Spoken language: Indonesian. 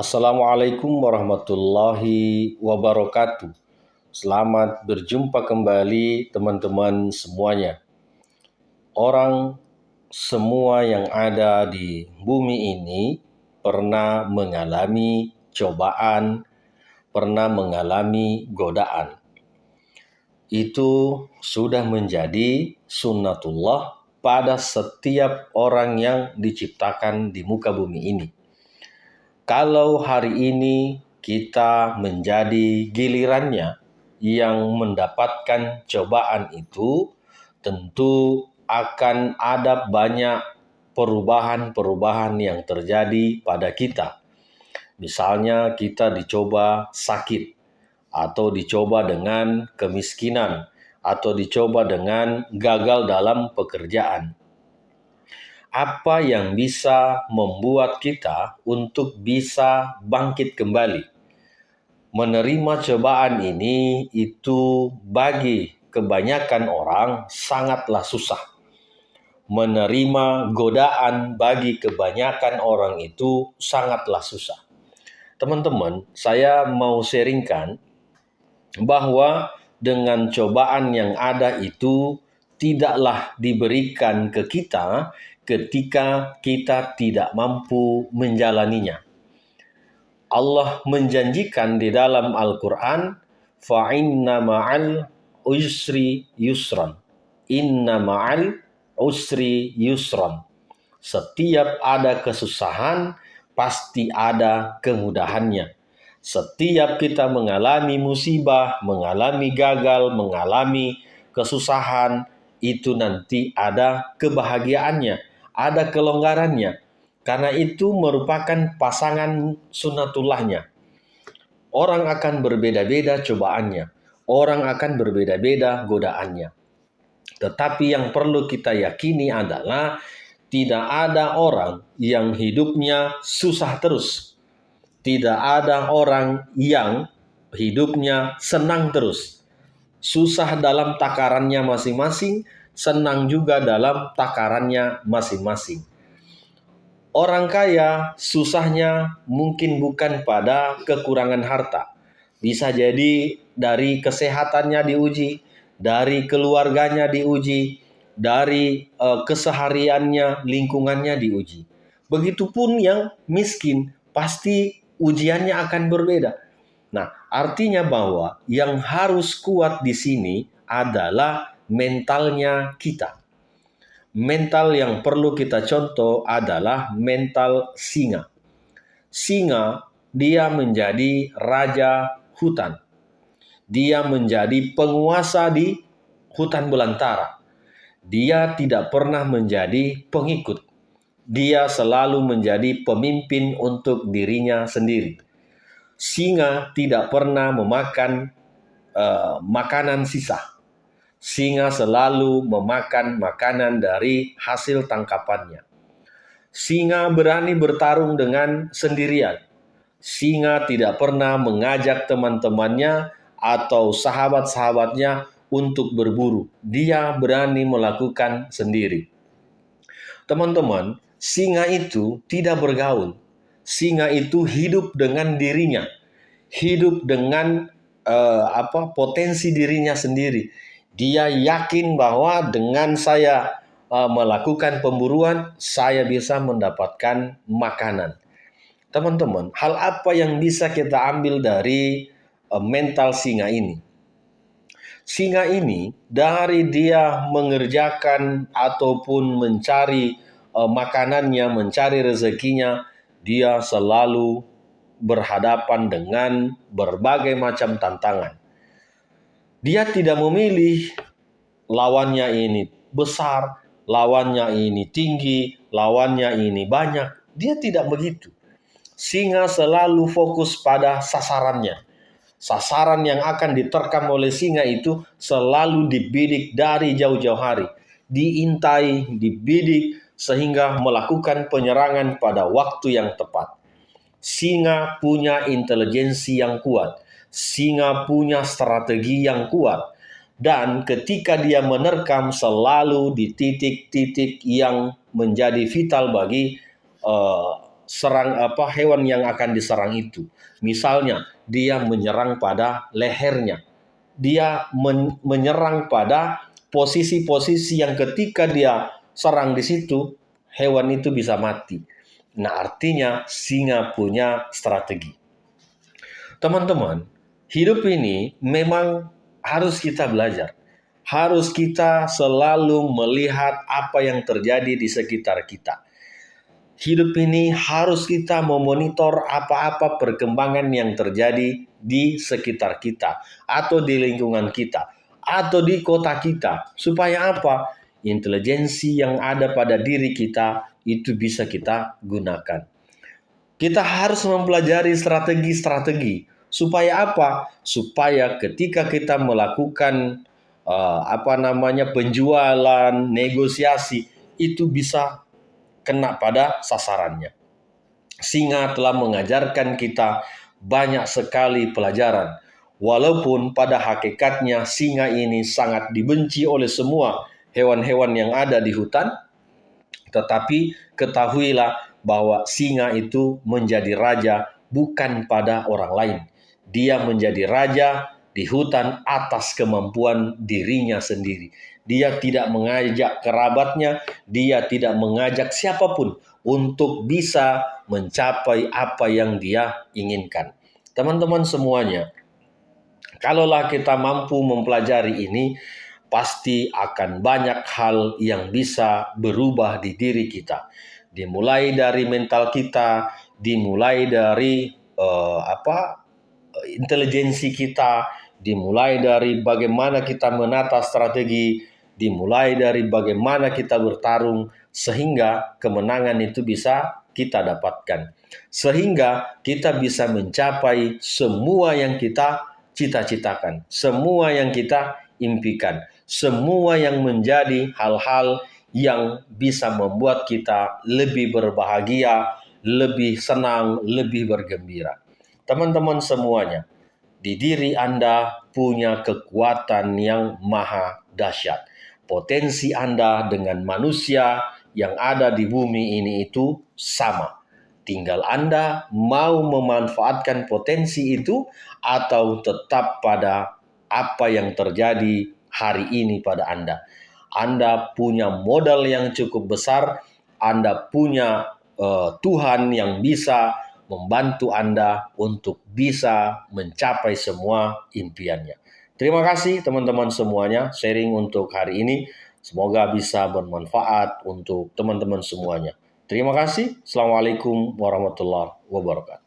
Assalamualaikum warahmatullahi wabarakatuh. Selamat berjumpa kembali teman-teman semuanya. Orang semua yang ada di bumi ini pernah mengalami cobaan, pernah mengalami godaan. Itu sudah menjadi sunnatullah pada setiap orang yang diciptakan di muka bumi ini. Kalau hari ini kita menjadi gilirannya yang mendapatkan cobaan itu, tentu akan ada banyak perubahan-perubahan yang terjadi pada kita. Misalnya kita dicoba sakit, atau dicoba dengan kemiskinan, atau dicoba dengan gagal dalam pekerjaan. Apa yang bisa membuat kita untuk bisa bangkit kembali? Menerima cobaan ini itu bagi kebanyakan orang sangatlah susah. Menerima godaan bagi kebanyakan orang itu sangatlah susah. Teman-teman, saya mau sharingkan bahwa dengan cobaan yang ada itu tidaklah diberikan ke kita ketika kita tidak mampu menjalaninya. Allah menjanjikan di dalam Al-Quran, فَإِنَّ مَعَ الْعُسْرِ يُسْرًا Inna ma'al usri yusron. Setiap ada kesusahan, pasti ada kemudahannya. Setiap kita mengalami musibah, mengalami gagal, mengalami kesusahan, itu nanti ada kebahagiaannya, ada kelonggarannya. Karena itu merupakan pasangan sunnatullahnya. Orang akan berbeda-beda cobaannya. Orang akan berbeda-beda godaannya. Tetapi yang perlu kita yakini adalah tidak ada orang yang hidupnya susah terus. Tidak ada orang yang hidupnya senang terus. Susah dalam takarannya masing-masing, senang juga dalam takarannya masing-masing. Orang kaya susahnya mungkin bukan pada kekurangan harta. Bisa jadi dari kesehatannya diuji, dari keluarganya diuji, dari kesehariannya, lingkungannya diuji. Begitupun yang miskin, pasti ujiannya akan berbeda. Nah, artinya bahwa yang harus kuat di sini adalah mentalnya kita. Mental yang perlu kita contoh adalah mental singa. Singa, dia menjadi raja hutan. Dia menjadi penguasa di hutan belantara. Dia tidak pernah menjadi pengikut. Dia selalu menjadi pemimpin untuk dirinya sendiri. Singa tidak pernah memakan makanan sisa. Singa selalu memakan makanan dari hasil tangkapannya. Singa berani bertarung dengan sendirian. Singa tidak pernah mengajak teman-temannya atau sahabat-sahabatnya untuk berburu. Dia berani melakukan sendiri. Teman-teman, singa itu tidak bergaul. Singa itu hidup dengan dirinya. Hidup dengan potensi dirinya sendiri. Dia yakin bahwa dengan saya melakukan pemburuan, saya bisa mendapatkan makanan. Teman-teman, hal apa yang bisa kita ambil dari mental singa ini? Singa ini dari dia mengerjakan ataupun mencari makanannya, mencari rezekinya, dia selalu berhadapan dengan berbagai macam tantangan. Dia tidak memilih lawannya ini besar, lawannya ini tinggi, lawannya ini banyak. Dia tidak begitu. Singa selalu fokus pada sasarannya. Sasaran yang akan diterkam oleh singa itu selalu dibidik dari jauh-jauh hari. Diintai, dibidik, sehingga melakukan penyerangan pada waktu yang tepat. Singa punya intelijensi yang kuat. Singa punya strategi yang kuat. Dan ketika dia menerkam selalu di titik-titik yang menjadi vital bagi hewan yang akan diserang itu. Misalnya dia menyerang pada lehernya, dia menyerang pada posisi-posisi yang ketika dia serang di situ, hewan itu bisa mati. Nah, artinya singa punya strategi. Teman-teman, hidup ini memang harus kita belajar. Harus kita selalu melihat apa yang terjadi di sekitar kita. Hidup ini harus kita memonitor apa-apa perkembangan yang terjadi di sekitar kita, atau di lingkungan kita, atau di kota kita. Supaya apa? Intelijensi yang ada pada diri kita itu bisa kita gunakan. Kita harus mempelajari strategi-strategi. Supaya apa? Supaya ketika kita melakukan penjualan, negosiasi, itu bisa kena pada sasarannya. Singa telah mengajarkan kita banyak sekali pelajaran. Walaupun pada hakikatnya singa ini sangat dibenci oleh semua hewan-hewan yang ada di hutan, tetapi ketahuilah bahwa singa itu menjadi raja bukan pada orang lain. Dia menjadi raja di hutan atas kemampuan dirinya sendiri. Dia tidak mengajak kerabatnya, dia tidak mengajak siapapun untuk bisa mencapai apa yang dia inginkan. Teman-teman semuanya, kalaulah kita mampu mempelajari ini, pasti akan banyak hal yang bisa berubah di diri kita. Dimulai dari mental kita, dimulai dari intelijensi kita, dimulai dari bagaimana kita menata strategi, dimulai dari bagaimana kita bertarung, sehingga kemenangan itu bisa kita dapatkan. Sehingga kita bisa mencapai semua yang kita cita-citakan, semua yang kita impikan, semua yang menjadi hal-hal yang bisa membuat kita lebih berbahagia, lebih senang, lebih bergembira. Teman-teman semuanya, di diri Anda punya kekuatan yang maha dahsyat. Potensi Anda dengan manusia yang ada di bumi ini itu sama. Tinggal Anda mau memanfaatkan potensi itu atau tetap pada apa yang terjadi hari ini pada Anda. Anda punya modal yang cukup besar, Anda punya Tuhan yang bisa membantu Anda untuk bisa mencapai semua impiannya. Terima kasih teman-teman semuanya, sharing untuk hari ini. Semoga bisa bermanfaat untuk teman-teman semuanya. Terima kasih. Assalamualaikum warahmatullahi wabarakatuh.